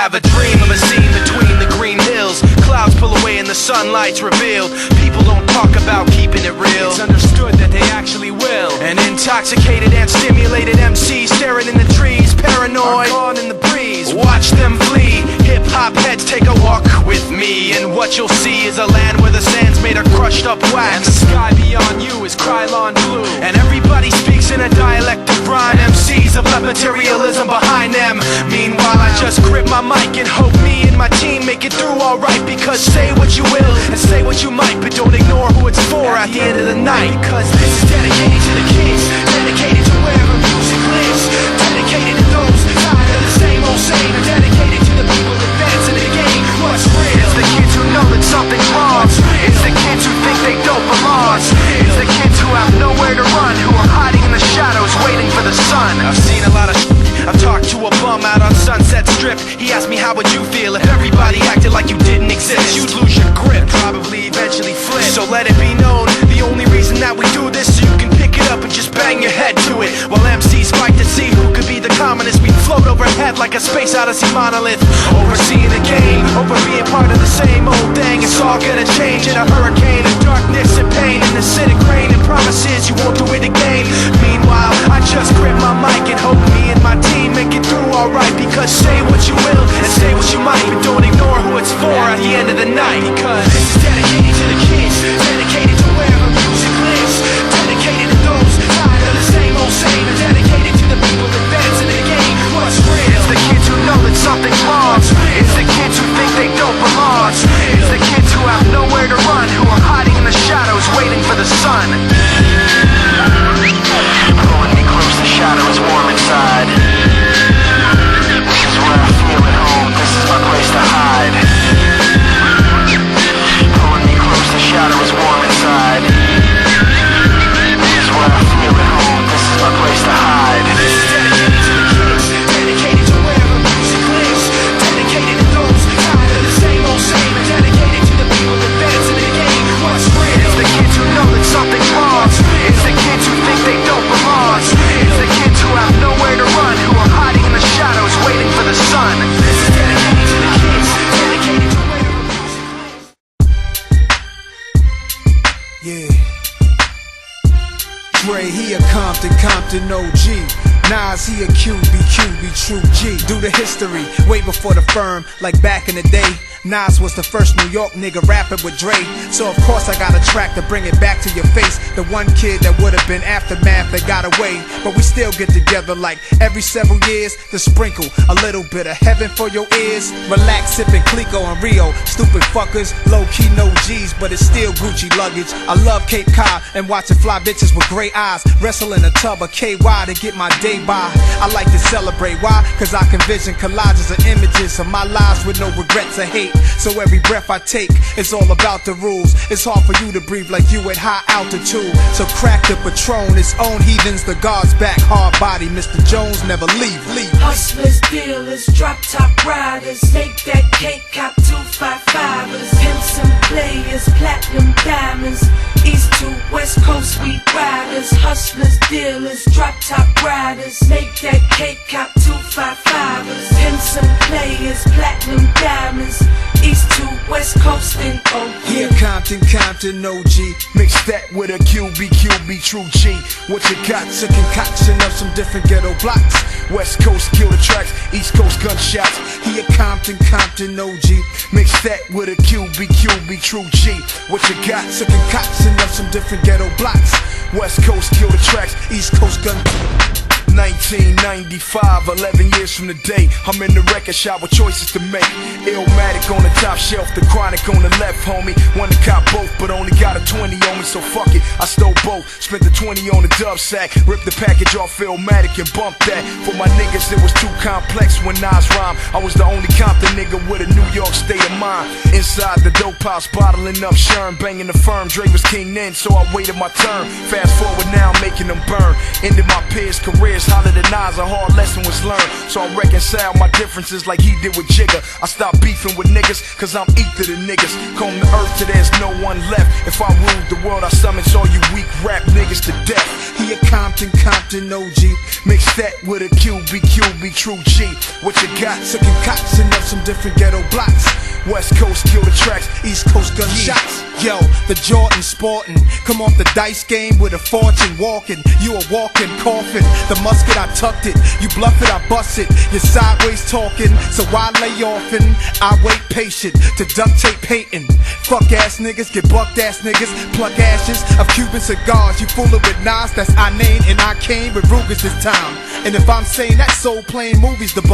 have a dream of a scene between the green hills. Clouds pull away and the sunlight's revealed. People don't talk about keeping it real. It's understood that they actually will. An intoxicated and stimulated MC staring in the trees, paranoid, gone in the breeze. Watch them flee. Hip-hop heads take a walk with me, and what you'll see is a land where the sand's made of crushed up wax, and the sky beyond you is Krylon blue. And everybody speaks in a dialect of rhyme. MCs have left materialism behind them. Meanwhile, I just grip my mic and hope me and my team make it through alright. Because say what you will and say what you might, but don't ignore who it's for at the end of the night. Because this is dedicated to the kids, dedicated to wherever music lives, dedicated to those tired of the same old same, and dedicated to the people advancing the game. What's real? It's the kids who know that something's wrong. It's the kids who think they don't belong. It's the kids who have nowhere to run, who are hiding in the shadows waiting for the sun. I've seen a lot of I've talked to a bum out on Sunset Strip. He asked me how would you feel if everybody acted like you didn't exist. You'd lose your grip, probably eventually flip. So let it be known, the only reason that we do this, so you can pick it up and just bang your head to it. While MCs fight to see who could be the commonest, we float overhead like a space odyssey monolith, overseeing the game, over being part of the same old thing. It's all gonna change in a hurricane of darkness and pain, and acidic rain and promises you won't do it again. Meanwhile, I just grip my mic and hope me and my team make it through alright. Because say what you will and say what you might, but don't ignore who it's for at the end of the night. Because it's dedicated to the kids, dedicated to wherever music lives, dedicated to those tired of the same old same, and dedicated to the people advancing the game. What's real? It's the kids who know that something's wrong. It's the kids who think they don't belong. It's the kids who have nowhere to run, who are hiding in the shadows waiting for the sun. Pulling me close, the shadow is warm inside. This is where I feel at home, this is my place to hide. Pulling me close, the shadow is warm inside. This is where I feel at home, this is my place to hide. This is dedicated to the kids, dedicated to wherever music lives, dedicated to those tired of the same old same, and dedicated to the people advancing the game. What's real? It's the kids who know that something's wrong. It's the kids who think they don't belong. It's the kids who have nowhere to run, who are hiding in the shadows waiting for the sun. This is dedicated to the kids, dedicated to wherever music lives. Yeah. Dre, he a Compton OG. Nas, he a QB, true G. Do the history, way before the firm, like back in the day. Nas was the first New York nigga rapping with Dre. So of course I got a track to bring it back to your face. The one kid that would've been aftermath that got away. But we still get together like every several years to sprinkle a little bit of heaven for your ears. Relax, sipping Clico and Rio. Stupid fuckers, low-key no G's, but it's still Gucci luggage. I love Cape Cod and watching fly bitches with gray eyes wrestle in a tub of KY to get my day by. I like to celebrate, why? Cause I can vision collages of images of my lives with no regrets or hate. So every breath I take, it's all about the rules. It's hard for you to breathe like you at high altitude. So crack the Patron, its own heathens, the guards back. Hard body, Mr. Jones never leave. Hustlers, dealers, drop top riders, make that cake, cop 255ers, pimps and players, platinum diamonds, east to west coast we riders. Hustlers, dealers, drop top riders, make that cake, cop 255ers, pimps and players, platinum diamonds, east to west coast and Here Compton OG, mix that with a QB, true G. What you got? A concoction of some different ghetto blocks. West coast kill the tracks, east coast gunshots. Here Compton OG, mix that with a QB, true G. What you got? A concoction of some different ghetto blocks. West coast kill the tracks, east coast gun. 1995, 11 years from the day, I'm in the record shop with choices to make. Illmatic on the top shelf, the Chronic on the left, homie. Wanna cop both, but only got a 20 on me, so fuck it, I stole both. Spent the 20 on the dub sack, ripped the package off Illmatic and bumped that. For my niggas, it was too complex when Nas rhymed. I was the only Compton nigga with a New York state of mind. Inside the dope house, bottling up Sherm, banging the firm. Dre was king then, so I waited my turn. Fast forward now, I'm making them burn. Ended my peers' careers niggas holler than Nas, a hard lesson was learned. So I reconcile my differences like he did with Jigga. I stopped beefing with niggas, cause I'm ether to niggas. Comb the earth till there's no one left. If I ruled the world, I summons all you weak rap niggas to death. He a Compton OG. Mix that with a QB, true G. What you got? Took concoction of some different ghetto blocks. West Coast kill the tracks, East Coast gunshots. Yo, the Jordan sporting. Come off the dice game with a fortune walking. You a walking coffin. The musket, I tucked it. You bluff it, I bust it. You're sideways talking, so I lay offin'. I wait patient to duct tape hating. Fuck ass niggas, get bucked ass niggas. Pluck ashes of Cuban cigars. You foolin' with Nas, that's I name, and I came with Rugers this time. And if I'm saying that soul playing movies the bomb.